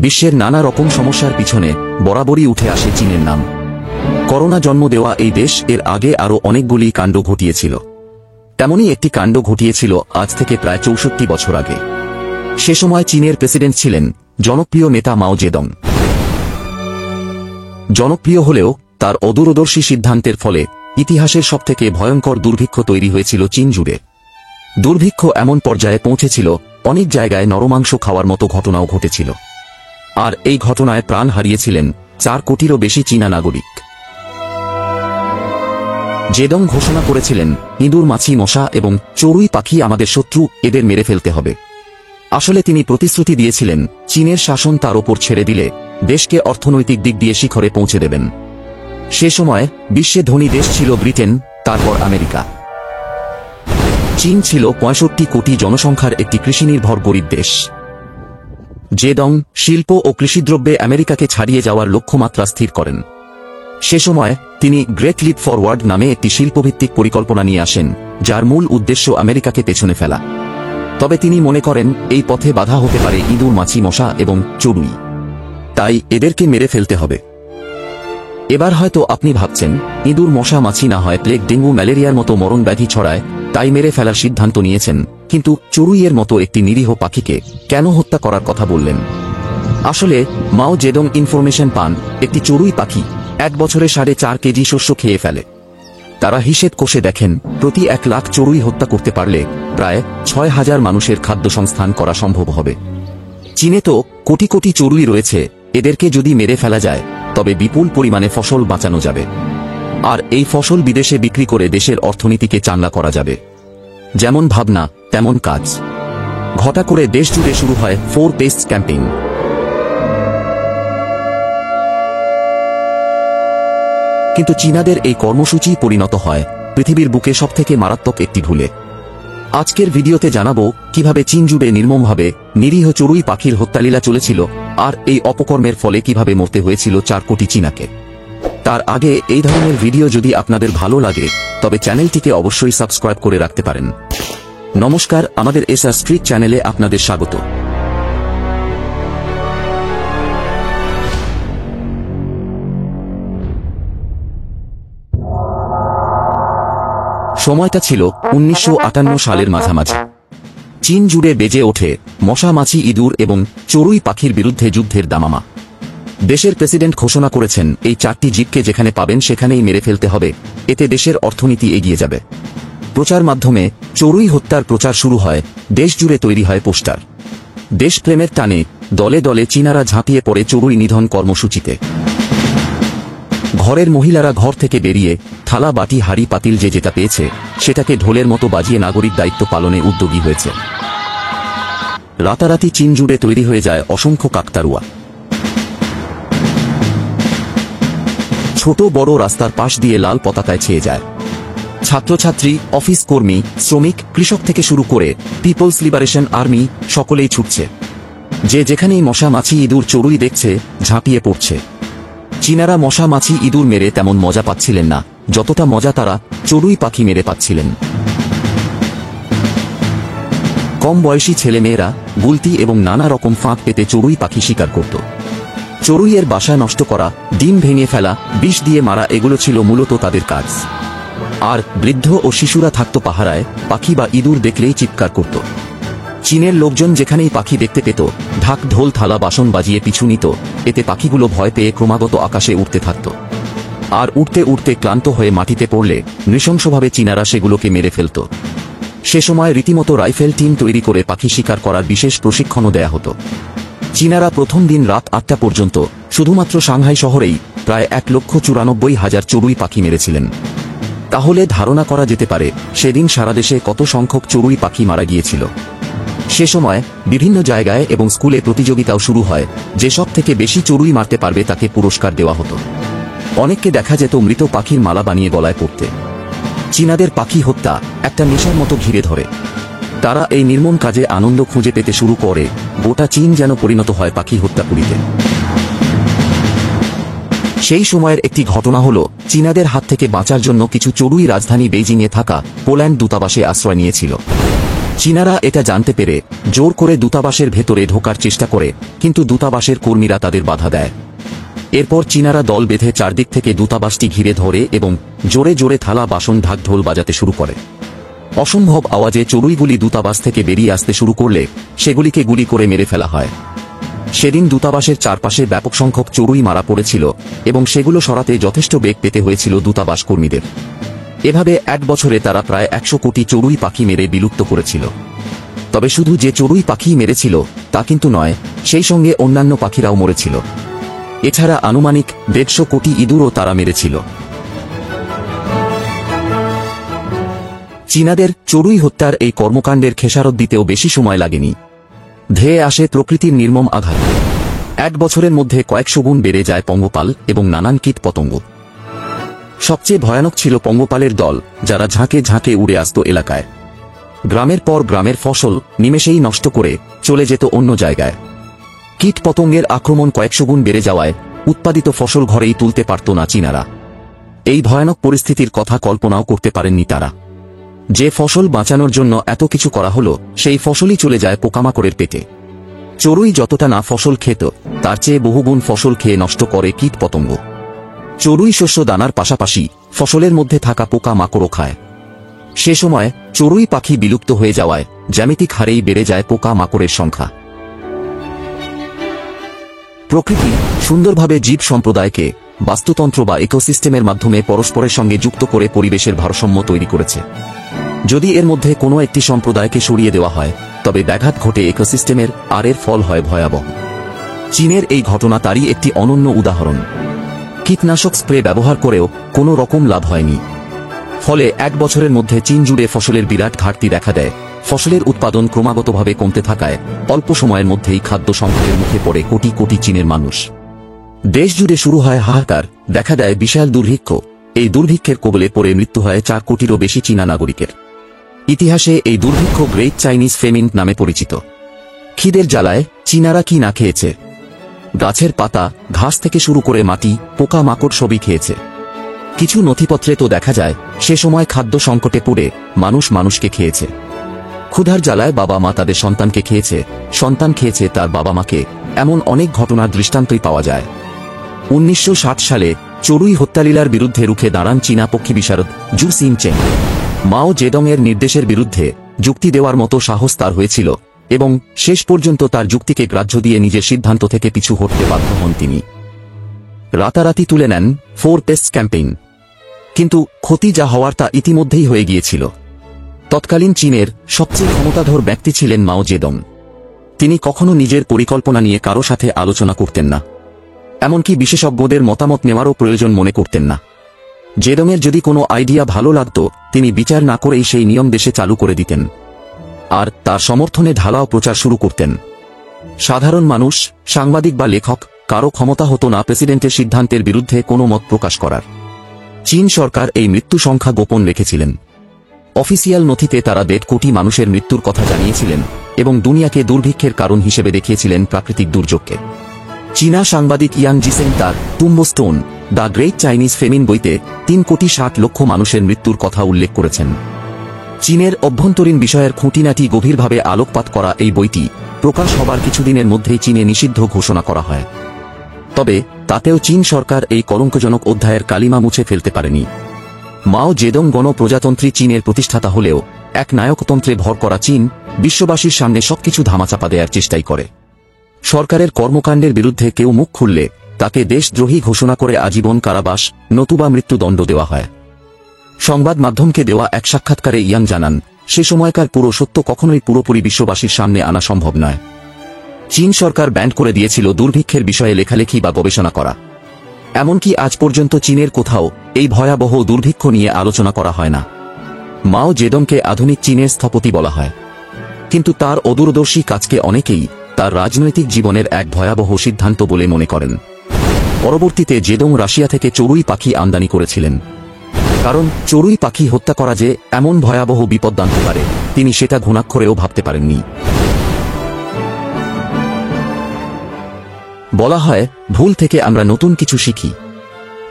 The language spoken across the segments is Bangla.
বিশ্বের নানা রকম সমস্যার পিছনে বরাবরই উঠে আসে চীনের নাম। করোনা জন্ম দেওয়া এই দেশ এর আগে আরও অনেকগুলি কাণ্ড ঘটিয়েছিল। তেমনই একটি কাণ্ড ঘটিয়েছিল আজ থেকে প্রায় ৬৪ বছর আগে। সে সময় চীনের প্রেসিডেন্ট ছিলেন জনপ্রিয় নেতা মাও জেদং। জনপ্রিয় হলেও তার অদূরদর্শী সিদ্ধান্তের ফলে ইতিহাসের সবথেকে ভয়ঙ্কর দুর্ভিক্ষ তৈরি হয়েছিল চীন জুড়ে। দুর্ভিক্ষ এমন পর্যায়ে পৌঁছেছিল অনেক জায়গায় নরমাংস খাওয়ার মতো ঘটনাও ঘটেছিল। আর এই ঘটনায় প্রাণ হারিয়েছিলেন ৪ কোটিরও বেশি চীনা নাগরিক। জেদং ঘোষণা করেছিলেন, ইঁদুর, মাছি, মশা এবং চড়ুই পাখি আমাদের শত্রু, এদের মেরে ফেলতে হবে। আসলে তিনি প্রতিশ্রুতি দিয়েছিলেন চীনের শাসন তার ওপর ছেড়ে দিলে দেশকে অর্থনৈতিক দিক দিয়ে শিখরে পৌঁছে দেবেন। সে সময় বিশ্বে ধনী দেশ ছিল ব্রিটেন, তারপর আমেরিকা। চীন ছিল ৬৫ কোটি জনসংখ্যার একটি কৃষিনির্ভর গরিব দেশ। জেদং শিল্প ও কৃষিদ্রব্যে আমেরিকাকে ছাড়িয়ে যাওয়ার লক্ষ্যমাত্রা স্থির করেন। সে সময় তিনি গ্রেট লিপ ফরওয়ার্ড নামে একটি শিল্পভিত্তিক পরিকল্পনা নিয়ে আসেন, যার মূল উদ্দেশ্য আমেরিকাকে পেছনে ফেলা। তবে তিনি মনে করেন এই পথে বাধা হতে পারে ইঁদুর, মাছি, মশা এবং চড়ুই, তাই এদেরকে মেরে ফেলতে হবে। এবার হয়তো আপনি ভাবছেন, ইঁদুর, মশা, মাছি না হয় প্লেগ, ডেঙ্গু, ম্যালেরিয়ার মতো মরণ ব্যাধি ছড়ায়, তাই মেরে ফেলার সিদ্ধান্ত নিয়েছেন, কিন্তু চড়ুইয়ের মতো একটি নিরীহ পাখিকে কেন হত্যা করার কথা বললেন? আসলে মাও জেদং ইনফরমেশন পান একটি চড়ুই পাখি 1 বছরে 4.5 কেজি শস্য খেয়ে ফেলে। তারা হিসেব কষে দেখেন প্রতি 1 লাখ চড়ুই হত্যা করতে পারলে প্রায় 6,000 মানুষের খাদ্য সংস্থান করা সম্ভব হবে। চীনে তো কোটি কোটি চড়ুই রয়েছে, এদেরকে যদি মেরে ফেলা যায় তবে বিপুল পরিমাণে ফসল বাঁচানো যাবে। আর এই ফসল বিদেশে বিক্রি করে দেশের অর্থনীতিকে চাঙ্গা করা যাবে। যেমন ভাবনা তেমন কাজ। ঘটা করে দেশ জুড়ে শুরু হয় 4 পেস্ট ক্যাম্পেইন। কিন্তু চীনাদের এই কর্মসূচি পরিণত হয় পৃথিবীর বুকে সবথেকে মারাত্মক একটি ভুলে। আজকের ভিডিওতে জানাবো কিভাবে চীন জুড়ে নির্মমভাবে নিরীহ চড়ুই পাখির হত্যালীলা চলেছিল, আর এই অপকর্মের ফলে কিভাবে মরতে হয়েছিল 4 কোটি চীনাকে। তার আগে এই ধরনের ভিডিও যদি আপনাদের ভালো লাগে তবে চ্যানেলটিকে অবশ্যই সাবস্ক্রাইব করে রাখতে পারেন। নমস্কার, আমাদের এসআর স্ট্রিট চ্যানেলে আপনাদের স্বাগত। সময়টা ছিল 1958 সালের মাঝামাঝি। চীন জুড়ে বেজে ওঠে মশা, মাছি, ইঁদুর এবং চড়ুই পাখির বিরুদ্ধে যুদ্ধের দামামা। দেশের প্রেসিডেন্ট ঘোষণা করেছেন এই 4টি জীবকে যেখানে পাবেন সেখানেই মেরে ফেলতে হবে, এতে দেশের অর্থনীতি এগিয়ে যাবে। প্রচার মাধ্যমে চড়ুই হত্যার প্রচার শুরু হয়, দেশ জুড়ে তৈরি হয় পোস্টার। দেশপ্রেমের টানে দলে দলে চীনারা ঝাঁপিয়ে পড়ে চড়ুই নিধন কর্মসূচিতে। ঘরের মহিলারা ঘর থেকে বেরিয়ে থালা, বাটি, হাঁড়ি, পাতিল যে যেটা পেয়েছে সেটাকে ঢোলের মতো বাজিয়ে নাগরিক দায়িত্ব পালনে উদ্যোগী হয়েছে। রাতারাতি চীন জুড়ে তৈরি হয়ে যায় অসংখ্য কাকতারুয়া। ছোট বড় রাস্তার পাশ দিয়ে লাল পতাকায় ছেয়ে যায়। ছাত্রছাত্রী, অফিস কর্মী, শ্রমিক, কৃষক থেকে শুরু করে পিপলস লিবারেশন আর্মি সকলেই ছুটছে। যে যেখানেই মশা, মাছি, ইঁদুর, চড়ুই দেখছে ঝাঁপিয়ে পড়ছে। চীনারা মশা, মাছি, ইঁদুর মেরে তেমন মজা পাচ্ছিলেন না যতটা মজা তারা চড়ুই পাখি মেরে পাচ্ছিলেন। কম বয়সী ছেলেমেয়েরা গুলতি এবং নানা রকম ফাঁক পেতে চড়ুই পাখি শিকার করত। চড়ুইয়ের বাসা নষ্ট করা, ডিম ভেঙে ফেলা, বিষ দিয়ে মারা, এগুলো ছিল মূলত তাদের কাজ। আর বৃদ্ধ ও শিশুরা থাকত পাহারায়, পাখি বা ইঁদুর দেখলেই চিৎকার করত। চীনের লোকজন যেখানেই পাখি দেখতে পেত ঢাক, ঢোল, থালা, বাসন বাজিয়ে পিছু নিত, এতে পাখিগুলো ভয় পেয়ে ক্রমাগত আকাশে উঠতে থাকত। আর উঠতে উঠতে ক্লান্ত হয়ে মাটিতে পড়লে নৃশংসভাবে চীনারা সেগুলোকে মেরে ফেলত। সে সময় রীতিমতো রাইফেল টিম তৈরি করে পাখি শিকার করার বিশেষ প্রশিক্ষণও দেয়া হতো। চীনারা প্রথম দিন রাত 8টা পর্যন্ত শুধুমাত্র সাংহাই শহরেই প্রায় 1,94,000 চড়ুই পাখি মেরেছিলেন। তাহলে ধারণা করা যেতে পারে সেদিন সারা দেশে কত সংখ্যক চড়ুই পাখি মারা গিয়েছিল। সে সময় বিভিন্ন জায়গায় এবং স্কুলে প্রতিযোগিতাও শুরু হয়, যেসব থেকে বেশি চড়ুই মারতে পারবে তাকে পুরস্কার দেওয়া হতো। অনেককে দেখা যেত মৃত পাখির মালা বানিয়ে গলায় পরতে। চীনাদের পাখি হত্যা একটা নেশার মতো ঘিরে ধরে। তারা এই নির্মম কাজে আনন্দ খুঁজে পেতে শুরু করে, গোটা চীন যেন পরিণত হয় পাখি হত্যাপুরীতে। সেই সময়ের একটি ঘটনা হলো, চীনাদের হাত থেকে বাঁচার জন্য কিছু চড়ুই রাজধানী বেইজিংয়ে থাকা পোল্যান্ড দূতাবাসে আশ্রয় নিয়েছিল। চীনারা এটা জানতে পেরে জোর করে দূতাবাসের ভেতরে ঢোকার চেষ্টা করে, কিন্তু দূতাবাসের কর্মীরা তাদের বাধা দেয়। এরপর চীনারা দল বেঁধে চারদিক থেকে দূতাবাসটি ঘিরে ধরে এবং জোরে জোরে থালা বাসন ঢাক ঢোল বাজাতে শুরু করে। অসম্ভব আওয়াজে চড়ুইগুলি দূতাবাস থেকে বেরিয়ে আসতে শুরু করলে সেগুলিকে গুলি করে মেরে ফেলা হয়। সেদিন দূতাবাসের চারপাশে ব্যাপক সংখ্যক চড়ুই মারা পড়েছিল এবং সেগুলো সরাতে যথেষ্ট বেগ পেতে হয়েছিল দূতাবাস কর্মীদের। এভাবে এক বছরে তারা প্রায় 100 কোটি চড়ুই পাখি মেরে বিলুপ্ত করেছিল। তবে শুধু যে চড়ুই পাখি মেরেছিল তা কিন্তু নয়, সেই সঙ্গে অন্যান্য পাখিরাও মরেছিল। এছাড়া আনুমানিক 150 কোটি ইঁদুরও তারা মেরেছিল। চীনাদের চড়ুই হত্যার এই কর্মকাণ্ডের খেসারত দিতেও বেশি সময় লাগেনি। ধেয়ে আসে প্রকৃতির নির্মম আঘাত। এক বছরের মধ্যে কয়েকশো গুণ বেড়ে যায় পঙ্গপাল এবং নানান কীট পতঙ্গ। সবচেয়ে ভয়ানক ছিল পঙ্গপালের দল, যারা ঝাঁকে ঝাঁকে উড়ে আসত এলাকায়। গ্রামের পর গ্রামের ফসল নিমেষেই নষ্ট করে চলে যেত অন্য জায়গায়। কীট পতঙ্গের আক্রমণ কয়েকশো গুণ বেড়ে যাওয়ায় উৎপাদিত ফসল ঘরেই তুলতে পারত না চীনারা। এই ভয়ানক পরিস্থিতির কথা কল্পনাও করতে পারেননি তারা। যে ফসল বাঁচানোর জন্য এত কিছু করা হলো, সেই ফসলই চলে যায় পোকামাকড়ের পেটে। চড়ুই যতটা না ফসল খেত, তার চেয়ে বহুগুণ ফসল খেয়ে নষ্ট করে কীট পতঙ্গ। চড়ুই শস্য দানার পাশাপাশি ফসলের মধ্যে থাকা পোকা মাকড়ও খায়। সে সময় চড়ুই পাখি বিলুপ্ত হয়ে যাওয়ায় জ্যামিতিক হারেই বেড়ে যায় পোকা মাকড়ের সংখ্যা। প্রকৃতি সুন্দরভাবে জীব সম্প্রদায়কে বাস্তুতন্ত্র বা ইকোসিস্টেমের মাধ্যমে পরস্পরের সঙ্গে যুক্ত করে পরিবেশের ভারসাম্য তৈরি করেছে। যদি এর মধ্যে কোনো একটি সম্প্রদায়কে সরিয়ে দেওয়া হয়, তবে ব্যাঘাত ঘটে ইকোসিস্টেমের, আর এর ফল হয় ভয়াবহ। চীনের এই ঘটনা তারই একটি অনন্য উদাহরণ। কীটনাশক স্প্রে ব্যবহার করেও কোনো রকম লাভ হয়নি। ফলে এক বছরের মধ্যে চীন জুড়ে ফসলের বিরাট ঘাটতি দেখা দেয়। ফসলের উৎপাদন ক্রমাগতভাবে কমতে থাকায় অল্প সময়ের মধ্যেই খাদ্য সংকটের মুখে পড়ে কোটি কোটি চীনের মানুষ। দেশ জুড়ে শুরু হয় হাহাকার, দেখা দেয় বিশাল দুর্ভিক্ষ। এই দুর্ভিক্ষের কবলে পড়ে মৃত্যু হয় 4 কোটিরও বেশি চীনা নাগরিকের। ইতিহাসে এই দুর্ভিক্ষ গ্রেট চাইনিজ ফেমিন নামে পরিচিত। খিদের জ্বালায় চীনারা কি না খেয়েছে! গাছের পাতা, ঘাস থেকে শুরু করে মাটি, পোকা মাকড় সবই খেয়েছে। কিছু নথিপত্রে তো দেখা যায় সে সময় খাদ্য সংকটে পড়ে মানুষ মানুষকে খেয়েছে। ক্ষুধার জ্বালায় বাবা মা তাদের সন্তানকে খেয়েছে, সন্তান খেয়েছে তার বাবা মাকে। এমন অনেক ঘটনার দৃষ্টান্তই পাওয়া যায়। 1960 সালে চড়ুই হত্যালীলার বিরুদ্ধে রুখে দাঁড়ান চীনা পক্ষী বিশারদ জু সিনচেং। মাও জেডংয়ের নির্দেশের বিরুদ্ধে যুক্তি দেওয়ার মতো সাহস তার হয়েছিল এবং শেষ পর্যন্ত তার যুক্তিকে গ্রাহ্য দিয়ে নিজের সিদ্ধান্ত থেকে পিছু হটতে বাধ্য হন তিনি। রাতারাতি তুলে নেন 4 টেস্ট ক্যাম্পেইন। কিন্তু ক্ষতি যা হওয়ার তা ইতিমধ্যেই হয়ে গিয়েছিল। তৎকালীন চীনের সবচেয়ে ক্ষমতাধর ব্যক্তি ছিলেন মাও জেডং। তিনি কখনো নিজের পরিকল্পনা নিয়ে কারো সাথে আলোচনা করতেন না, এমনকি বিশেষজ্ঞদের মতামত নেওয়ারও প্রয়োজন মনে করতেন না। জেডংয়ের যদি কোনো আইডিয়া ভালো লাগত, তিনি বিচার না করেই সেই নিয়ম দেশে চালু করে দিতেন, আর তার সমর্থনে ঢালাও প্রচার শুরু করতেন। সাধারণ মানুষ, সাংবাদিক বা লেখক কারো ক্ষমতা হতো না প্রেসিডেন্টের সিদ্ধান্তের বিরুদ্ধে কোনো মত প্রকাশ করার। চীন সরকার এই মৃত্যু সংখ্যা গোপন রেখেছিলেন। অফিসিয়াল নথিতে তারা 1.5 কোটি মানুষের মৃত্যুর কথা জানিয়েছিলেন এবং দুনিয়াকে দুর্ভিক্ষের কারণ হিসেবে দেখিয়েছিলেন প্রাকৃতিক দুর্যোগকে। চীনা সাংবাদিক ইয়াং জিসেং তার টুম্বস্টোন দ্য গ্রেট চাইনিজ ফেমিন বইতে 3,60,00,000 মানুষের মৃত্যুর কথা উল্লেখ করেছেন। চীনের অভ্যন্তরীণ বিষয়ের খুঁটিনাটি গভীরভাবে আলোকপাত করা এই বইটি প্রকাশ হবার কিছুদিনের মধ্যেই চীনে নিষিদ্ধ ঘোষণা করা হয়। তবে তাতেও চীন সরকার এই কলঙ্কজনক অধ্যায়ের কালিমা মুছে ফেলতে পারেনি। মাও জেডং গণপ্রজাতন্ত্রী চীনের প্রতিষ্ঠাতা হলেও এক নায়কতন্ত্রে ভর করা চীন বিশ্ববাসীর সামনে সবকিছু ধামাচাপা দেওয়ার চেষ্টাই করে। সরকারের কর্মকাণ্ডের বিরুদ্ধে কেউ মুখ খুললে তাকে দেশদ্রোহী ঘোষণা করে আজীবন কারাবাস নতুবা মৃত্যুদণ্ড দেওয়া হয়। সংবাদ মাধ্যমকে দেওয়া এক সাক্ষাৎকারে ইয়াং জানান, সে সময়কার পুরো সত্য কখনোই পুরোপুরি বিশ্ববাসীর সামনে আনা সম্ভব নয়। চীন সরকার ব্যান করে দিয়েছিল দুর্ভিক্ষের বিষয়ে লেখালেখি বা গবেষণা করা। এমনকি আজ পর্যন্ত চীনের কোথাও এই ভয়াবহ দুর্ভিক্ষ নিয়ে আলোচনা করা হয় না। মাও জেডংকে আধুনিক চীনের স্থপতি বলা হয়, কিন্তু তার অদূরদর্শী কাজকে অনেকেই তার রাজনৈতিক জীবনের এক ভয়াবহ সিদ্ধান্ত বলে মনে করেন। পরবর্তীতে জেডং রাশিয়া থেকে চড়ুই পাখি আমদানি করেছিলেন, কারণ চড়ুই পাখি হত্যা করা যে এমন ভয়াবহ বিপদ আনতে পারে তিনি সেটা ঘুণাক্ষরেও ভাবতে পারেননি। বলা হয়, ভুল থেকে আমরা নতুন কিছু শিখি,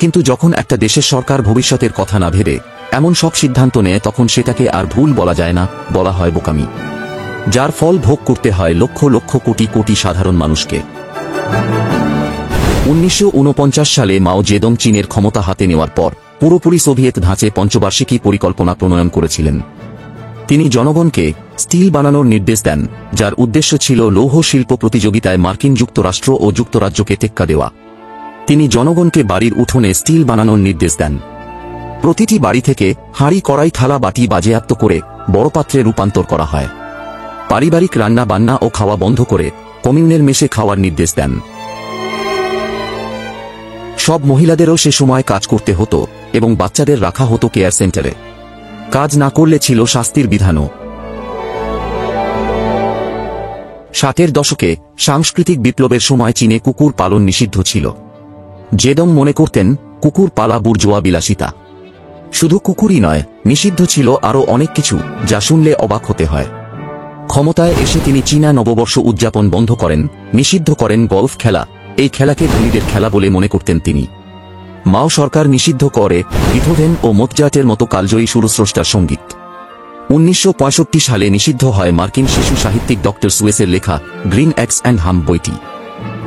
কিন্তু যখন একটা দেশের সরকার ভবিষ্যতের কথা না ভেবে এমন সব সিদ্ধান্ত নেয়, তখন সেটাকে আর ভুল বলা যায় না, বলা হয় বোকামি। যার ফল ভোগ করতে হয় লক্ষ লক্ষ কোটি কোটি সাধারণ মানুষকে। 1949 সালে মাও জেদং চীনের ক্ষমতা হাতে নেওয়ার পর পুরোপুরি সোভিয়েত ধাঁচে পঞ্চবার্ষিকী পরিকল্পনা প্রণয়ন করেছিলেন। তিনি জনগণকে স্টিল বানানোর নির্দেশ দেন, যার উদ্দেশ্য ছিল লৌহ শিল্প প্রতিযোগিতায় মার্কিন যুক্তরাষ্ট্র ও যুক্তরাজ্যকে টেক্কা দেওয়া। তিনি জনগণকে বাড়ির উঠোনে স্টিল বানানোর নির্দেশ দেন। প্রতিটি বাড়ি থেকে হাঁড়ি কড়াই থালা বাটি বাজেয়াপ্ত করে বড় পাত্রে রূপান্তর করা হয়। পারিবারিক রান্না বান্না ও খাওয়া বন্ধ করে কমিউনের মেসে খাওয়ার নির্দেশ দেন। সব মহিলাদেরও সে সময় কাজ করতে হতো এবং বাচ্চাদের রাখা হতো কেয়ার সেন্টারে। কাজ না করলে ছিল শাস্তির বিধানও। 60-এর দশকে সাংস্কৃতিক বিপ্লবের সময় চীনে কুকুর পালন নিষিদ্ধ ছিল। জেদং মনে করতেন কুকুর পালা বুর্জোয়া বিলাসিতা। শুধু কুকুরই নয়, নিষিদ্ধ ছিল আরও অনেক কিছু, যা শুনলে অবাক হতে হয়। ক্ষমতায় এসে তিনি চীনা নববর্ষ উদযাপন বন্ধ করেন, নিষিদ্ধ করেন গলফ খেলা। এই খেলাকে ধনীদের খেলা বলে মনে করতেন তিনি। মাও সরকার নিষিদ্ধ করে বিথোভেন ও মোৎজার্টের মতো কালজয়ী সুরস্রষ্টার সঙ্গীত। 1965 সালে নিষিদ্ধ হয় মার্কিন শিশু সাহিত্যিক ডক্টর সুয়েসের লেখা গ্রিন এক্স অ্যান্ড হাম বইটি।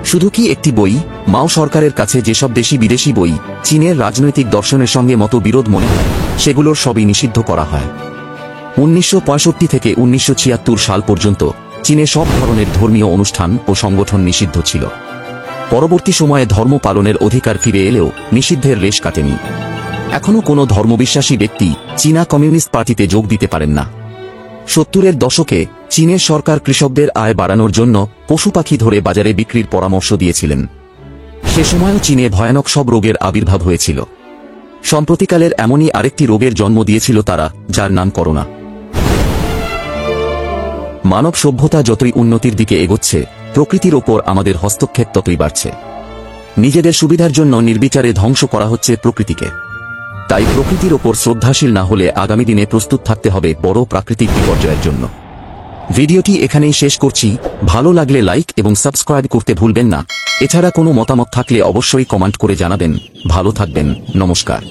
শুধু কি একটি বই? মাও সরকারের কাছে যেসব দেশি বিদেশি বই চীনের রাজনৈতিক দর্শনের সঙ্গে মতো বিরোধ মনে হয়, সেগুলোর সবই নিষিদ্ধ করা হয়। 1965 থেকে 1976 সাল পর্যন্ত চীনে সব ধরনের ধর্মীয় অনুষ্ঠান ও সংগঠন নিষিদ্ধ ছিল। পরবর্তী সময়ে ধর্ম পালনের অধিকার ফিরে এলেও নিষিদ্ধের রেশ কাটেনি। এখনও কোনো ধর্মবিশ্বাসী ব্যক্তি চীনা কমিউনিস্ট পার্টিতে যোগ দিতে পারেন না। 70-এর দশকে চীনের সরকার কৃষকদের আয় বাড়ানোর জন্য পশু পাখি ধরে বাজারে বিক্রির পরামর্শ দিয়েছিলেন। সে সময়ও চীনে ভয়ানক সব রোগের আবির্ভাব হয়েছিল। সম্প্রতিকালের এমনই আরেকটি রোগের জন্ম দিয়েছিল তারা, যার নাম করোনা। মানব সভ্যতা যতই উন্নতির দিকে এগোচ্ছে, প্রকৃতির ওপর আমাদের হস্তক্ষেপ ততই বাড়ছে। নিজেদের সুবিধার জন্য নির্বিচারে ধ্বংস করা হচ্ছে প্রকৃতিকে। তাই প্রকৃতির ওপর শ্রদ্ধাশীল না হলে আগামী দিনে প্রস্তুত থাকতে হবে বড় প্রাকৃতিক বিপর্যয়ের জন্য। ভিডিওটি এখানেই শেষ করছি। ভালো লাগলে লাইক এবং সাবস্ক্রাইব করতে ভুলবেন না। এছাড়া কোনো মতামত থাকলে অবশ্যই কমেন্ট করে জানাবেন। ভালো থাকবেন। নমস্কার।